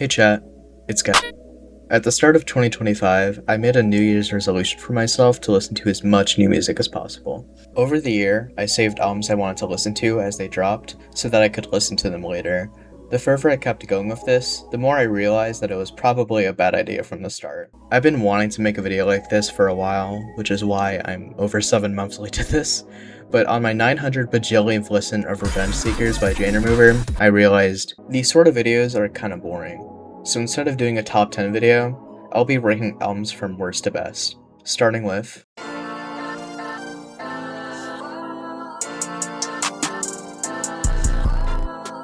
Hey chat, it's Guy. At the start of 2025, I made a New Year's resolution for myself to listen to as much new music as possible. Over the year, I saved albums I wanted to listen to as they dropped, so that I could listen to them later. The further I kept going with this, the more I realized that it was probably a bad idea from the start. I've been wanting to make a video like this for a while, which is why I'm over 7 months late to this, but on my 900 bajillionth listen of Revengeseekerz by Drain Remover, I realized these sort of videos are kinda boring. So instead of doing a top 10 video, I'll be ranking albums from worst to best, starting with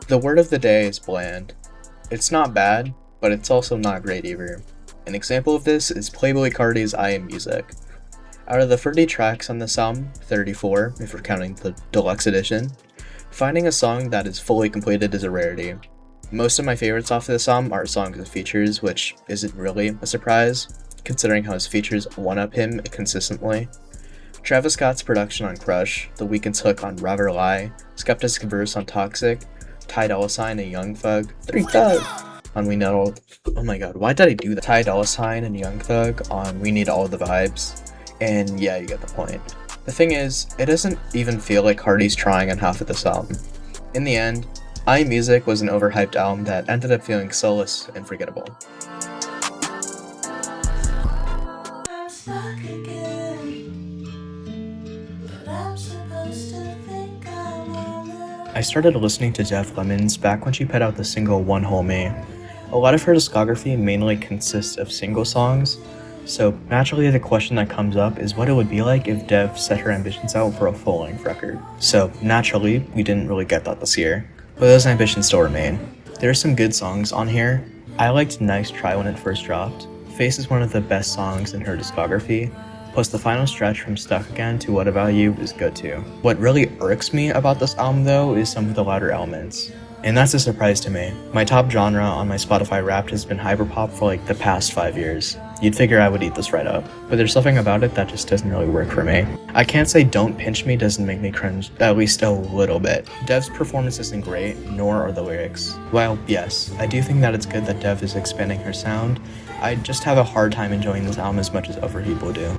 the word of the day is bland. It's not bad, but it's also not great either. An example of this is Playboi Carti's I Am Music. Out of the 30 tracks on this album, 34 if we're counting the deluxe edition, finding a song that is fully completed is a rarity. Most of my favorites off of this album are songs with features, which isn't really a surprise, considering how his features one-up him consistently. Travis Scott's production on Crush, The Weeknd's hook on Rosalia, Skepta's verse on Toxic, Ty Dolla $ign and Young Thug, 3 Thug on We Need All. Oh my god, why did I do that? Ty Dolla $ign and Young Thug on We Need All the Vibes, and yeah, you get the point. The thing is, it doesn't even feel like Carti's trying on half of this album. In the end, I Am Music was an overhyped album that ended up feeling soulless and forgettable. I started listening to Def Lemon's back when she put out the single One Whole Me. A lot of her discography mainly consists of single songs, so naturally the question that comes up is what it would be like if Dev set her ambitions out for a full-length record. So naturally, we didn't really get that this year. But those ambitions still remain. There are some good songs on here. I liked Nice Try when it first dropped. Face is one of the best songs in her discography, plus the final stretch from Stuck Again to What About You is good too. What really irks me about this album though is some of the louder elements. And that's a surprise to me. My top genre on my Spotify Wrapped has been hyperpop for like the past 5 years. You'd figure I would eat this right up, but there's something about it that just doesn't really work for me. I can't say Don't Pinch Me doesn't make me cringe, at least a little bit. Dev's performance isn't great, nor are the lyrics. While yes, I do think that it's good that Dev is expanding her sound, I just have a hard time enjoying this album as much as other people do.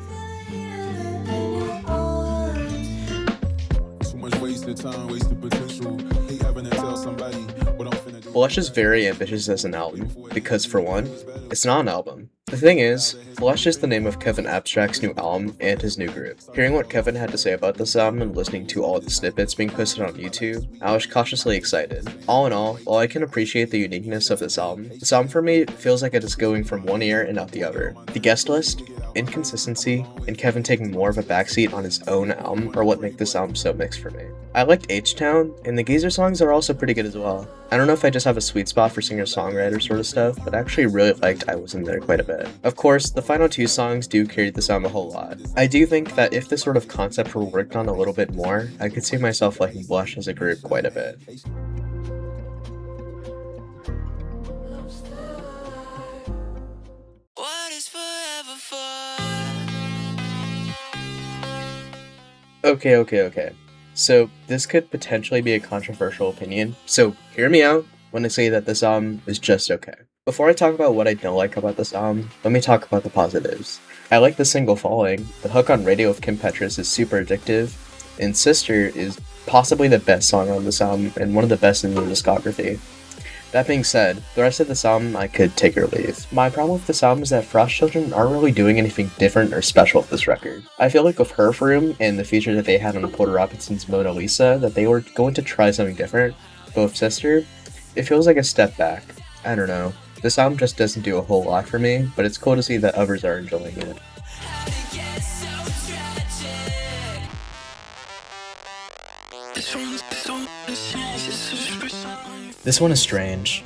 Blush is very ambitious as an album, because for one, it's not an album. The thing is, Blush is the name of Kevin Abstract's new album and his new group. Hearing what Kevin had to say about this album and listening to all the snippets being posted on YouTube, I was cautiously excited. All in all, while I can appreciate the uniqueness of this album for me feels like it is going from one ear and out the other. The guest list, inconsistency, and Kevin taking more of a backseat on his own album are what make this album so mixed for me. I liked H-Town, and the Geezer songs are also pretty good as well. I don't know if I just have a sweet spot for singer-songwriter sort of stuff, but I actually really liked I Was In There quite a bit. Of course, the final 2 songs do carry this album a whole lot. I do think that if this sort of concept were worked on a little bit more, I could see myself liking Blush as a group quite a bit. Okay. So this could potentially be a controversial opinion, so hear me out when I say that this album is just okay. Before I talk about what I don't like about this album, let me talk about the positives. I like the single Falling, the hook on Radio with Kim Petras is super addictive, and Sister is possibly the best song on this album and one of the best in the discography. That being said, the rest of this album I could take or leave. My problem with this album is that Frost Children aren't really doing anything different or special with this record. I feel like with Herfroom and the feature that they had on Porter Robinson's Mona Lisa that they were going to try something different, but with Sister, it feels like a step back. I don't know. This album just doesn't do a whole lot for me, but it's cool to see that others are enjoying it. This one is strange.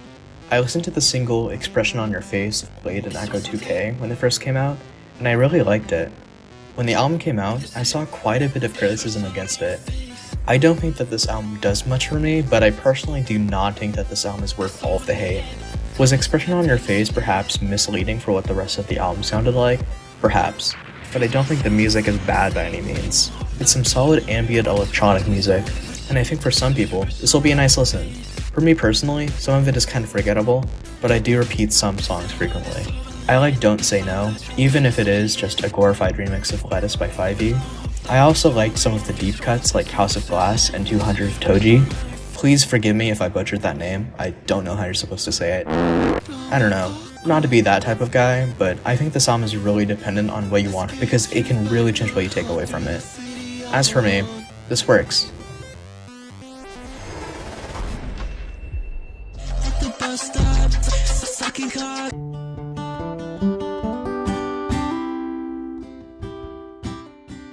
I listened to the single Expression on Your Face of Blade and Echo 2K when it first came out, and I really liked it. When the album came out, I saw quite a bit of criticism against it. I don't think that this album does much for me, but I personally do not think that this album is worth all of the hate. Was Expression on Your Face perhaps misleading for what the rest of the album sounded like? Perhaps. But I don't think the music is bad by any means. It's some solid ambient electronic music, and I think for some people, this will be a nice listen. For me personally, some of it is kind of forgettable, but I do repeat some songs frequently. I like Don't Say No, even if it is just a glorified remix of Lettuce by 5e. I also liked some of the deep cuts like House of Glass and 200 of Toji. Please forgive me if I butchered that name, I don't know how you're supposed to say it. I don't know, not to be that type of guy, but I think this album is really dependent on what you want because it can really change what you take away from it. As for me, this works.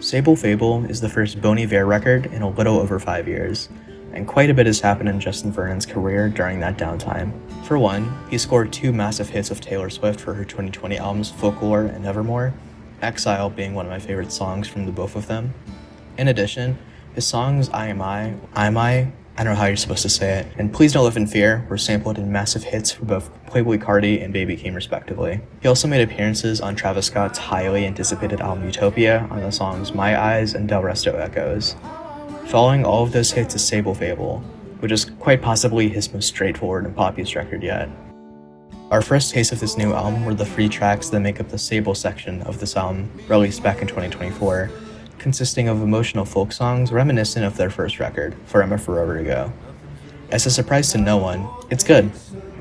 Sable Fable is the first Bon Iver record in a little over 5 years, and quite a bit has happened in Justin Vernon's career during that downtime. For one, he scored 2 massive hits of Taylor Swift for her 2020 albums Folklore and Evermore, Exile being one of my favorite songs from the both of them. In addition, his songs I don't know how you're supposed to say it, and Please Don't Live in Fear were sampled in massive hits for both Playboi Carti and Baby respectively. He also made appearances on Travis Scott's highly anticipated album Utopia on the songs My Eyes and Del Resto Echoes. Following all of those hits is Sable Fable, which is quite possibly his most straightforward and poppiest record yet. Our first taste of this new album were the free tracks that make up the Sable section of this album, released back in 2024, consisting of emotional folk songs reminiscent of their first record, Forever Forever Ago. As a surprise to no one, it's good.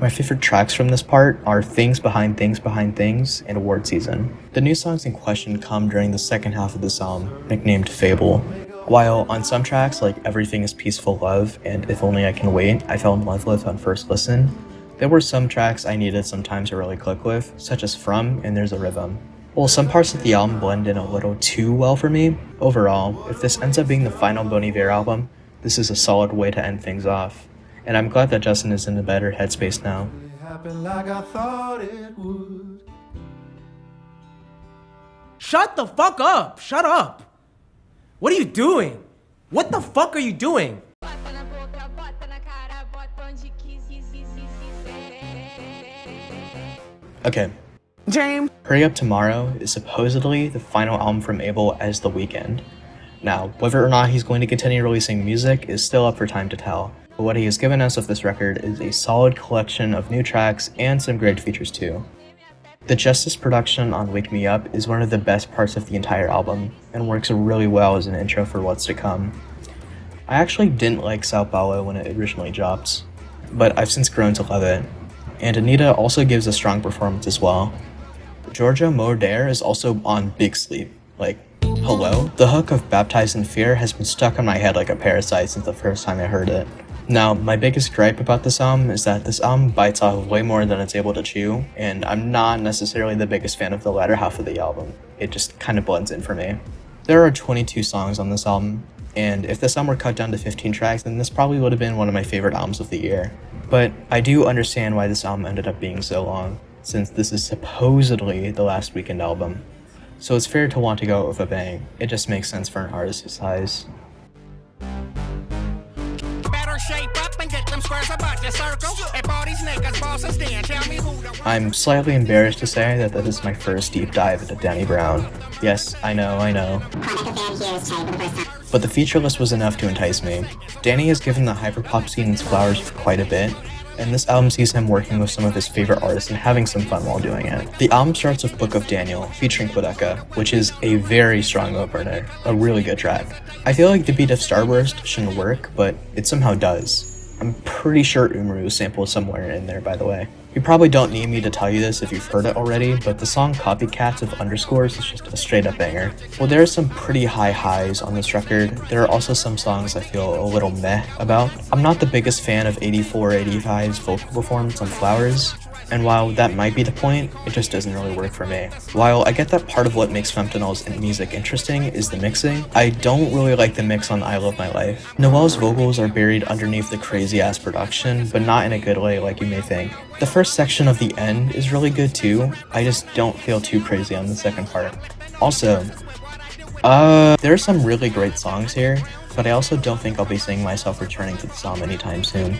My favorite tracks from this part are Things Behind Things Behind Things and Award Season. The new songs in question come during the second half of this album, nicknamed Fable. While on some tracks like Everything is Peaceful Love and If Only I Can Wait I fell in love with on first listen, there were some tracks I needed some time to really click with, such as From and There's a Rhythm. While some parts of the album blend in a little too well for me, overall, if this ends up being the final Bon Iver album, this is a solid way to end things off. And I'm glad that Justin is in a better headspace now. Shut the fuck up! Shut up! What are you doing? What the fuck are you doing? Okay. James. Hurry Up Tomorrow is supposedly the final album from Abel as The Weeknd. Now, whether or not he's going to continue releasing music is still up for time to tell, but what he has given us of this record is a solid collection of new tracks and some great features too. The Justice production on Wake Me Up is one of the best parts of the entire album, and works really well as an intro for what's to come. I actually didn't like Sao Paulo when it originally dropped, but I've since grown to love it, and Anita also gives a strong performance as well. Giorgio Moroder is also on big sleep. Like, hello? The hook of Baptized in Fear has been stuck on my head like a parasite since the first time I heard it. Now, my biggest gripe about this album is that this album bites off way more than it's able to chew, and I'm not necessarily the biggest fan of the latter half of the album. It just kind of blends in for me. There are 22 songs on this album, and if this album were cut down to 15 tracks, then this probably would have been one of my favorite albums of the year. But I do understand why this album ended up being so long, since this is supposedly the last Weeknd album. So it's fair to want to go with a bang. It just makes sense for an artist his size. I'm slightly embarrassed to say that this is my first deep dive into Danny Brown. Yes, I know. But the feature list was enough to entice me. Danny has given the hyperpop scene its flowers for quite a bit, and this album sees him working with some of his favorite artists and having some fun while doing it. The album starts with Book of Daniel, featuring Quedeca, which is a very strong opener, a really good track. I feel like the beat of Starburst shouldn't work, but it somehow does. I'm pretty sure Umaru is sampled somewhere in there, by the way. You probably don't need me to tell you this if you've heard it already, but the song Copycats of Underscores is just a straight up banger. While there are some pretty high highs on this record, there are also some songs I feel a little meh about. I'm not the biggest fan of 84-85's vocal performance on Flowers, and while that might be the point, it just doesn't really work for me. While I get that part of what makes Femtonol's music interesting is the mixing, I don't really like the mix on I Love My Life. Noel's vocals are buried underneath the crazy ass production, but not in a good way like you may think. The first section of the end is really good too, I just don't feel too crazy on the second part. Also, there are some really great songs here, but I also don't think I'll be seeing myself returning to the song anytime soon.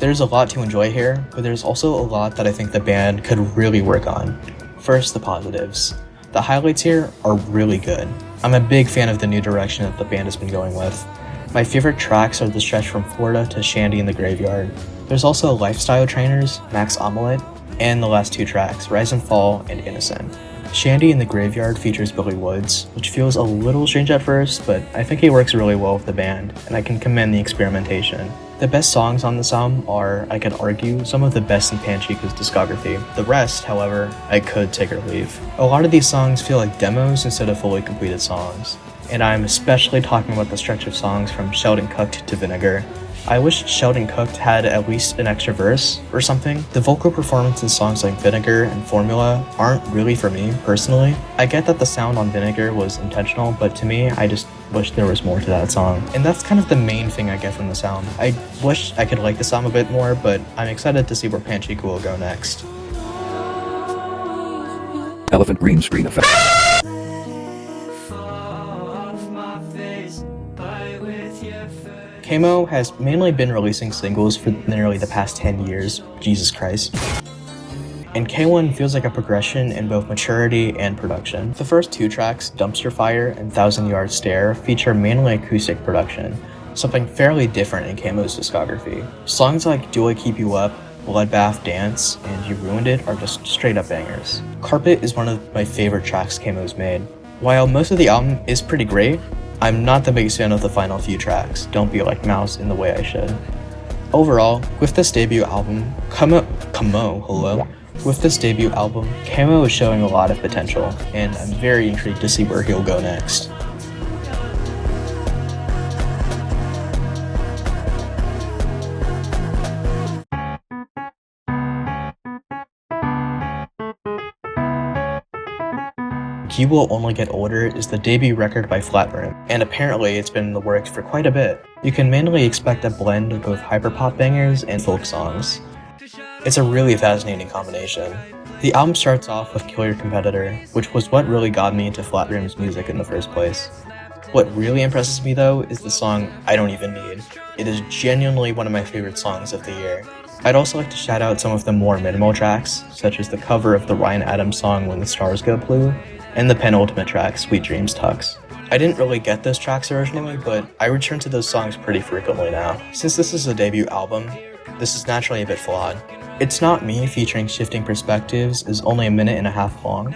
There's a lot to enjoy here, but there's also a lot that I think the band could really work on. First, the positives. The highlights here are really good. I'm a big fan of the new direction that the band has been going with. My favorite tracks are the stretch from Florida to Shandy in the Graveyard. There's also Lifestyle Trainers, Max Omelette, and the last two tracks, Rise and Fall and Innocent. Shandy in the Graveyard features Billy Woods, which feels a little strange at first, but I think he works really well with the band, and I can commend the experimentation. The best songs on this album are, I could argue, some of the best in Panchiko's discography. The rest, however, I could take or leave. A lot of these songs feel like demos instead of fully completed songs, and I'm especially talking about the stretch of songs from Sheldon Cooked to Vinegar. I wish Sheldon Cooked had at least an extra verse or something. The vocal performance in songs like Vinegar and Formula aren't really for me, personally. I get that the sound on Vinegar was intentional, but to me, I just wish there was more to that song. And that's kind of the main thing I get from this album. I wish I could like the song a bit more, but I'm excited to see where Panchiko will go next. Elephant green screen effect. kmoe has mainly been releasing singles for nearly the past 10 years, Jesus Christ. And K1 feels like a progression in both maturity and production. The first two tracks, Dumpster Fire and 1,000 Yard Stare, feature mainly acoustic production, something fairly different in kmoe's discography. Songs like Do I Keep You Up, Bloodbath Dance, and You Ruined It are just straight up bangers. Carpet is one of my favorite tracks kmoe's made. While most of the album is pretty great, I'm not the biggest fan of the final few tracks, Don't Be Like Mouse in the Way I Should. Overall, with this debut album, With this debut album, kmoe is showing a lot of potential, and I'm very intrigued to see where he'll go next. You Will Only Get Older is the debut record by Flatroom, and apparently it's been in the works for quite a bit. You can mainly expect a blend of both hyperpop bangers and folk songs. It's a really fascinating combination. The album starts off with Kill Your Competitor, which was what really got me into Flatroom's music in the first place. What really impresses me though is the song I Don't Even Need. It is genuinely one of my favorite songs of the year. I'd also like to shout out some of the more minimal tracks, such as the cover of the Ryan Adams song When the Stars Go Blue, and the penultimate track, Sweet Dreams Tux. I didn't really get those tracks originally, but I return to those songs pretty frequently now. Since this is a debut album, this is naturally a bit flawed. It's Not Me featuring Shifting Perspectives is only a minute and a half long,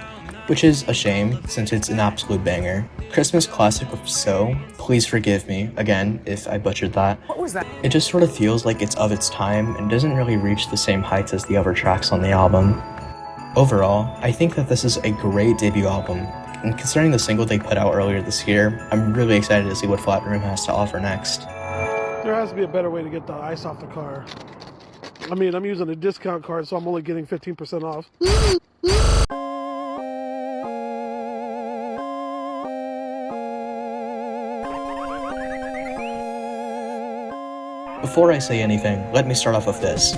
which is a shame since it's an absolute banger. Christmas classic with So, Please Forgive Me, again, if I butchered that. What was that? It just sort of feels like it's of its time and doesn't really reach the same heights as the other tracks on the album. Overall, I think that this is a great debut album, and considering the single they put out earlier this year, I'm really excited to see what Flatroom has to offer next. There has to be a better way to get the ice off the car. I mean, I'm using a discount card, so I'm only getting 15% off. Before I say anything, let me start off with this.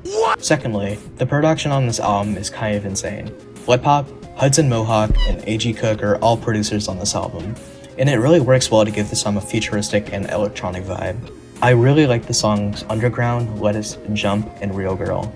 What? Secondly, the production on this album is kind of insane. Flip-Hop, Hudson Mohawk, and A.G. Cook are all producers on this album, and it really works well to give the song a futuristic and electronic vibe. I really like the songs Underground, Lettuce, Jump, and Real Girl.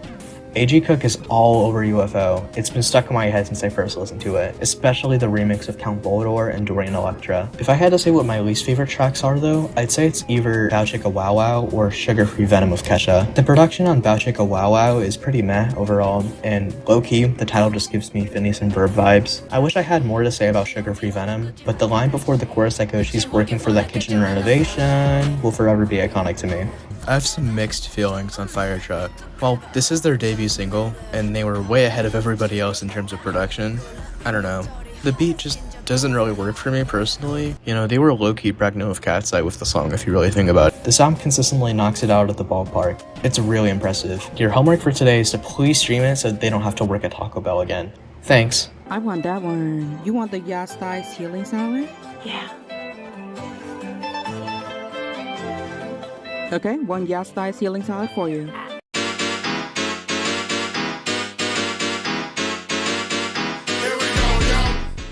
A.G. Cook is all over UFO. It's been stuck in my head since I first listened to it, especially the remix of Count Volador and Dorian Electra. If I had to say what my least favorite tracks are though, I'd say it's either Bow Chicka Wow Wow or Sugar Free Venom of Kesha. The production on Bow Chicka Wow Wow is pretty meh overall, and low-key, the title just gives me Phineas and Verb vibes. I wish I had more to say about Sugar Free Venom, but the line before the chorus that goes, "She's working for that kitchen renovation," will forever be iconic to me. I have some mixed feelings on Fire Truck. Well, this is their debut single, and they were way ahead of everybody else in terms of production. I don't know. The beat just doesn't really work for me personally. You know, they were low-key pregnant with Cat's Eye with the song if you really think about it. The song consistently knocks it out of the ballpark. It's really impressive. Your homework for today is to please stream it so they don't have to work at Taco Bell again. Thanks. I want that one. You want the Yastai healing salad? Yeah. Okay, one Yastai healing salad for you.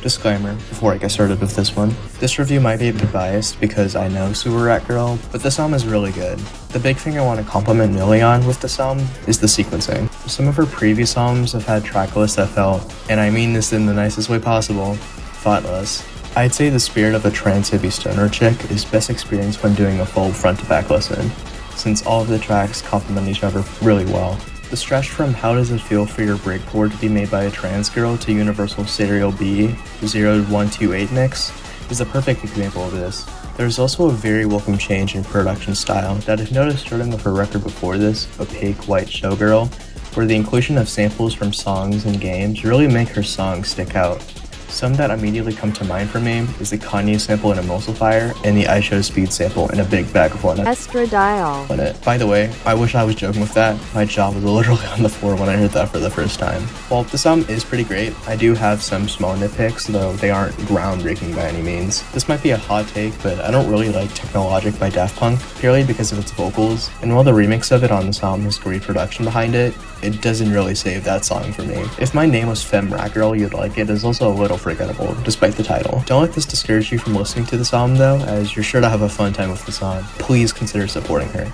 Disclaimer, before I get started with this one, this review might be a bit biased because I know swr.ratgrl, but this album is really good. The big thing I want to compliment Millie on with this album is the sequencing. Some of her previous albums have had track lists that felt, and I mean this in the nicest way possible, thoughtless. I'd say the spirit of a trance hippie stoner chick is best experienced when doing a full front to back listen, since all of the tracks complement each other really well. The stretch from How Does It Feel for Your Breakboard to be made by a trans girl to Universal Stereo B 0128 mix is a perfect example of this. There's also a very welcome change in production style that I've noticed starting with her record before this, Opaque White Showgirl, where the inclusion of samples from songs and games really make her songs stick out. Some that immediately come to mind for me is the Kanye sample in Emulsifier and the I Show Speed sample in A Big Bag of One Estradiol. in it. By the way, I wish I was joking with that. My jaw was literally on the floor when I heard that for the first time. While this album is pretty great, I do have some small nitpicks, though they aren't groundbreaking by any means. This might be a hot take, but I don't really like Technologic by Daft Punk, purely because of its vocals, and while the remix of it on this album has great production behind it, it doesn't really save that song for me. If My Name Was Femme Rat Girl You'd Like It is also a little forgettable, despite the title. Don't let this discourage you from listening to this album though, as you're sure to have a fun time with the song. Please consider supporting her.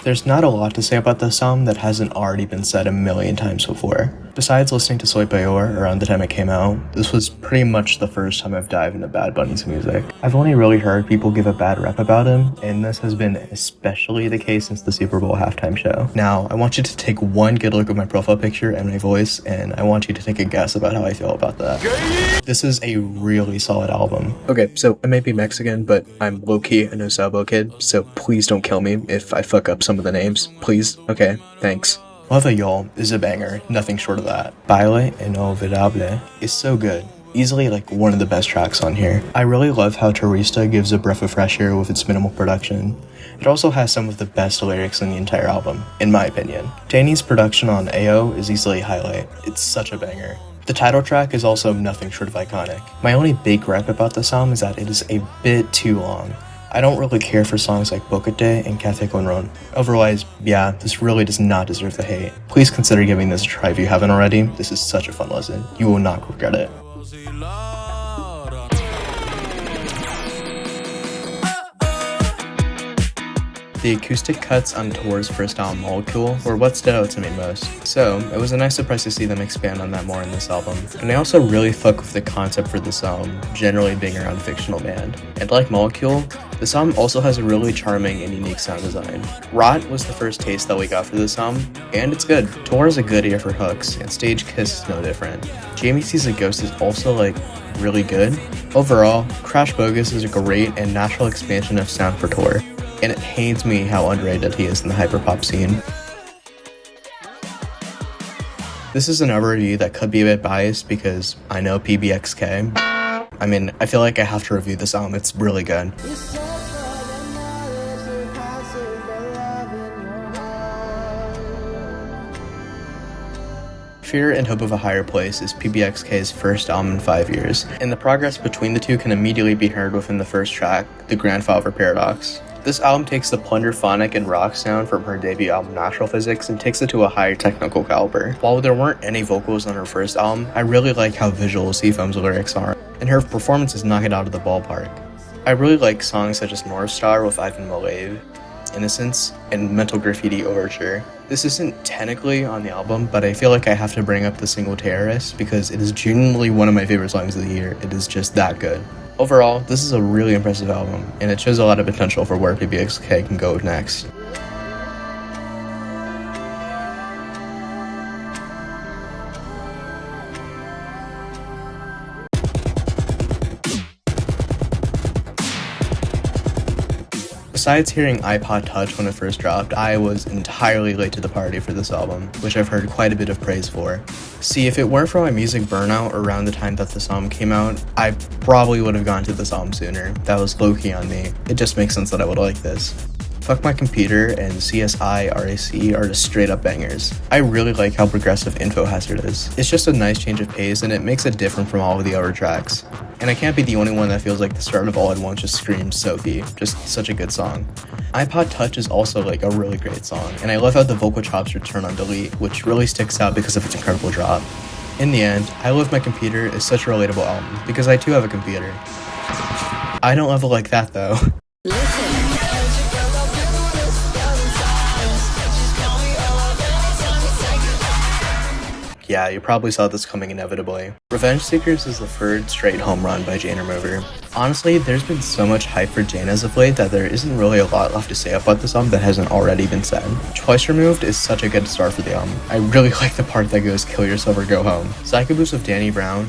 There's not a lot to say about this album that hasn't already been said a million times before. Besides listening to Soy Bayor around the time it came out, this was pretty much the first time I've dived into Bad Bunny's music. I've only really heard people give a bad rep about him, and this has been especially the case since the Super Bowl halftime show. Now, I want you to take one good look at my profile picture and my voice, and I want you to take a guess about how I feel about that. This is a really solid album. Okay, so I may be Mexican, but I'm low-key a no sabo kid, so please don't kill me if I fuck up some of the names. Please? Okay, thanks. Love Y'all is a banger, nothing short of that. Baile Inolvidable is so good. Easily like one of the best tracks on here. I really love how Turista gives a breath of fresh air with its minimal production. It also has some of the best lyrics in the entire album, in my opinion. Danny's production on AO is easily a highlight. It's such a banger. The title track is also nothing short of iconic. My only big gripe about this album is that it is a bit too long. I don't really care for songs like Boquete and Café con Ron. Otherwise, yeah, this really does not deserve the hate. Please consider giving this a try if you haven't already. This is such a fun listen. You will not regret it. The acoustic cuts on Torr's first album, Molecule, were what stood out to me most. So, it was a nice surprise to see them expand on that more in this album. And I also really fuck with the concept for this album, generally being around a fictional band. And like Molecule, this album also has a really charming and unique sound design. Rot was the first taste that we got for this album, and it's good. Torr is a good ear for hooks, and Stage Kiss is no different. Jamie Sees a Ghost is also really good. Overall, Crash Bogus is a great and natural expansion of sound for Torr, and it pains me how underrated he is in the hyperpop scene. This is another review that could be a bit biased because I know pbxk. I mean, I feel like I have to review this album, it's really good. Fear and Hope of a Higher Place is pbxk's first album in 5 years, and the progress between the two can immediately be heard within the first track, The Grandfather Paradox. This album takes the plunderphonic and rock sound from her debut album Natural Physics and takes it to a higher technical caliber. While there weren't any vocals on her first album, I really like how visual Seafoam's lyrics are, and her performances knock it out of the ballpark. I really like songs such as North Star with Ivan Malave, Innocence, and Mental Graffiti Overture. This isn't technically on the album, but I feel like I have to bring up the single Terrorist because it is genuinely one of my favorite songs of the year. It is just that good. Overall, this is a really impressive album, and it shows a lot of potential for where pbxk can go next. Besides hearing iPod Touch when it first dropped, I was entirely late to the party for this album, which I've heard quite a bit of praise for. See, if it weren't for my music burnout around the time that this album came out, I probably would have gone to this album sooner. That was low-key on me. It just makes sense that I would like this. Fuck My Computer and CSI are just straight up bangers. I really like how progressive Info Hazard is. It's just a nice change of pace and it makes it different from all of the other tracks. And I can't be the only one that feels like the start of All at Once just screams Sophie. Just such a good song. iPod Touch is also like a really great song, and I love how the vocal chops return on delete, which really sticks out because of its incredible drop. In the end, I Love My Computer is such a relatable album, because I too have a computer. I don't love it like that though. Yeah, you probably saw this coming inevitably. Revengeseekerz is the third straight home run by Jane Remover. Honestly, there's been so much hype for Jane as of late that there isn't really a lot left to say about this album that hasn't already been said. Twice Removed is such a good start for the album. I really like the part that goes kill yourself or go home. Psychoboost of Danny Brown.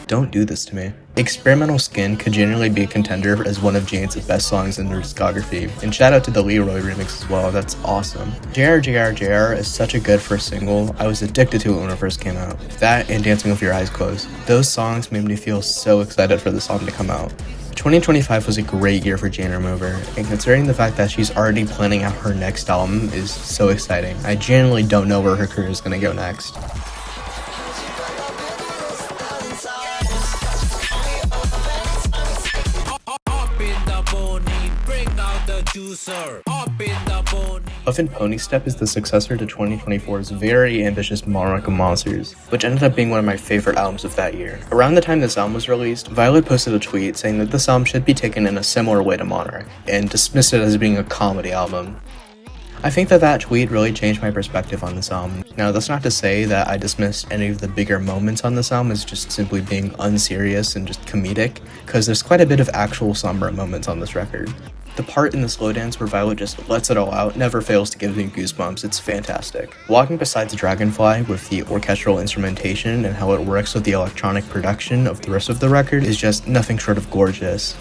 Don't do this to me. Experimental Skin could genuinely be a contender as one of Jane's best songs in her discography, and shout out to the Leroy remix as well, that's awesome. JR is such a good first single. I was addicted to it when it first came out. That and Dancing with Your Eyes Closed. Those songs made me feel so excited for this album to come out. 2025 was a great year for Jane Remover, and considering the fact that she's already planning out her next album is so exciting. I genuinely don't know where her career is going to go next. Puffin Ponystep is the successor to 2024's very ambitious Monarch of Monsters, which ended up being one of my favorite albums of that year. Around the time this album was released, Vylet posted a tweet saying that this album should be taken in a similar way to Monarch, and dismissed it as being a comedy album. I think that tweet really changed my perspective on this album. Now, that's not to say that I dismissed any of the bigger moments on this album as just simply being unserious and just comedic, because there's quite a bit of actual somber moments on this record. The part in the slow dance where Vylet just lets it all out never fails to give me goosebumps, it's fantastic. Walking Beside the Dragonfly with the orchestral instrumentation and how it works with the electronic production of the rest of the record is just nothing short of gorgeous.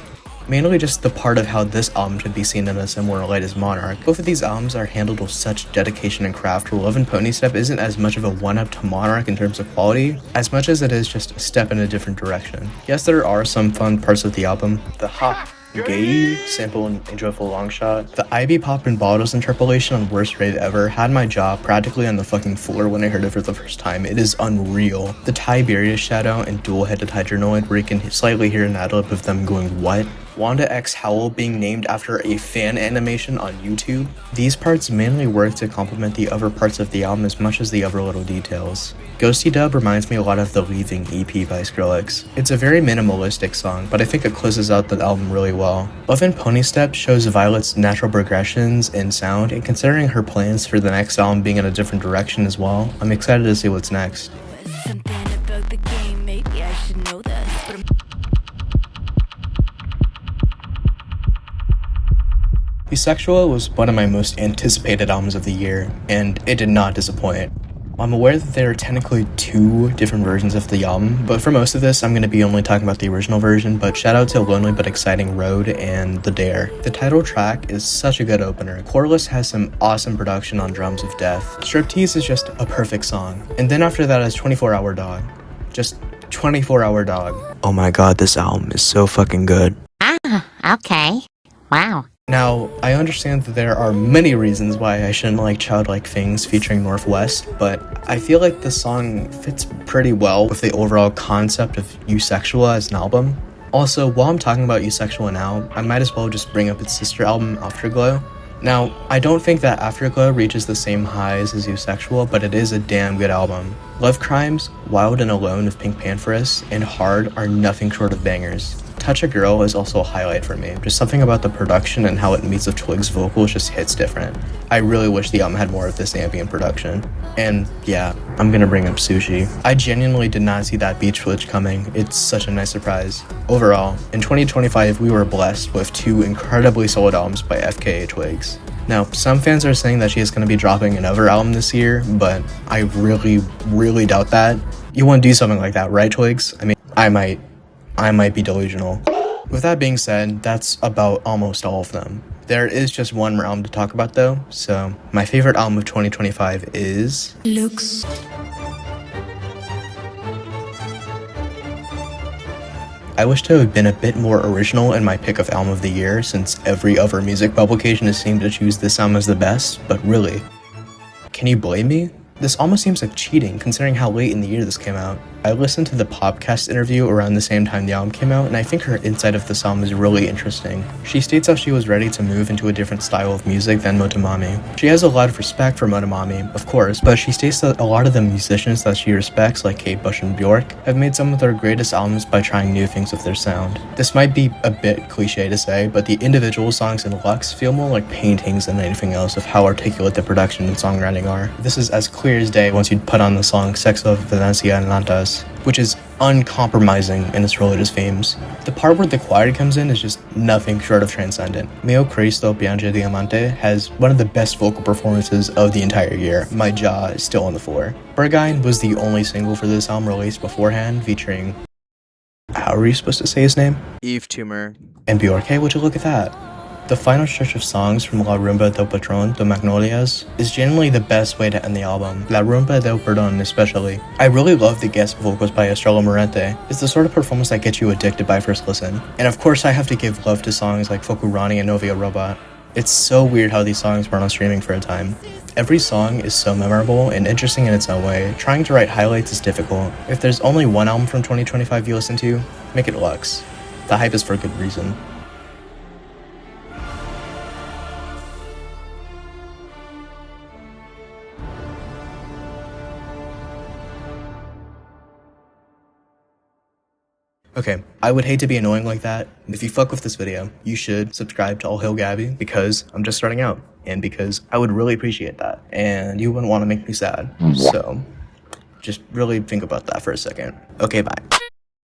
Mainly just the part of how this album should be seen in a similar light as Monarch. Both of these albums are handled with such dedication and craft, where Love and Ponystep isn't as much of a one-up to Monarch in terms of quality, as much as it is just a step in a different direction. Yes, there are some fun parts of the album. The hop, gay sample in A Joyful Long Shot. The IB Pop and Bottles interpolation on Worst Rave Ever had my jaw practically on the fucking floor when I heard it for the first time. It is unreal. The Tiberius Shadow and Dual-Headed Hydronoid, where you can slightly hear an ad-lib of them going, "What?" Wanda X Howl being named after a fan animation on YouTube. These parts mainly work to complement the other parts of the album as much as the other little details. Ghosty Dub reminds me a lot of the Leaving EP by Skrillex. It's a very minimalistic song, but I think it closes out the album really well. Love and Ponystep shows Vylet's natural progressions in sound, and considering her plans for the next album being in a different direction as well, I'm excited to see what's next. Eusexua was one of my most anticipated albums of the year, and it did not disappoint. I'm aware that there are technically two different versions of the album, but for most of this I'm going to be only talking about the original version, but shout out to Lonely But Exciting Road and The Dare. The title track is such a good opener. Corliss has some awesome production on drums of death. Striptease is just a perfect song. And then after that is 24 Hour Dog. Just 24 Hour Dog. Oh my god, this album is so fucking good. Ah, okay. Wow. Now, I understand that there are many reasons why I shouldn't like Childlike Things featuring Northwest, but I feel like the song fits pretty well with the overall concept of Eusexua as an album. Also, while I'm talking about Eusexua now, I might as well just bring up its sister album, Afterglow. Now, I don't think that Afterglow reaches the same highs as Eusexua, but it is a damn good album. Love Crimes, Wild and Alone of Pink Pantheress, and Hard are nothing short of bangers. Touch a Girl is also a highlight for me. Just something about the production and how it meets with Twigs' vocals just hits different. I really wish the album had more of this ambient production. And yeah, I'm gonna bring up Sushi. I genuinely did not see that beach village coming. It's such a nice surprise. Overall, in 2025 we were blessed with two incredibly solid albums by FKA Twigs. Now, some fans are saying that she is going to be dropping another album this year, but I really doubt that. You wouldn't do something like that, right, Twigs? I mean, I might be delusional. With that being said, that's about almost all of them. There is just one more album to talk about though, so my favorite album of 2025 is... Looks. I wish to have been a bit more original in my pick of album of the year, since every other music publication has seemed to choose this album as the best, but really, can you blame me? This almost seems like cheating considering how late in the year this came out. I listened to the podcast interview around the same time the album came out, and I think her insight of this album is really interesting. She states how she was ready to move into a different style of music than Motomami. She has a lot of respect for Motomami, of course, but she states that a lot of the musicians that she respects, like Kate Bush and Bjork, have made some of their greatest albums by trying new things with their sound. This might be a bit cliche to say, but the individual songs in Lux feel more like paintings than anything else of how articulate the production and songwriting are. This is as clear as day once you put on the song Sexo Valencia and Lantas, which is uncompromising in its religious themes. The part where the choir comes in is just nothing short of transcendent. Mio Cristo Piange Diamante has one of the best vocal performances of the entire year. My jaw is still on the floor. Berghain was the only single for this album released beforehand, featuring, how are you supposed to say his name? Eve Tumor. And Bjork. Hey, would you look at that? The final stretch of songs from La Rumba del Patron de Magnolias is generally the best way to end the album, La Rumba del Perdón especially. I really love the guest vocals by Estrella Morente. It's the sort of performance that gets you addicted by first listen. And of course I have to give love to songs like Fokurani and Novia Robot. It's so weird how these songs weren't on streaming for a time. Every song is so memorable and interesting in its own way. Trying to write highlights is difficult. If there's only one album from 2025 you listen to, make it Lux. The hype is for a good reason. Okay, I would hate to be annoying like that. If you fuck with this video, you should subscribe to All Hail Gabby because I'm just starting out and because I would really appreciate that and you wouldn't want to make me sad. So just really think about that for a second. Okay, bye.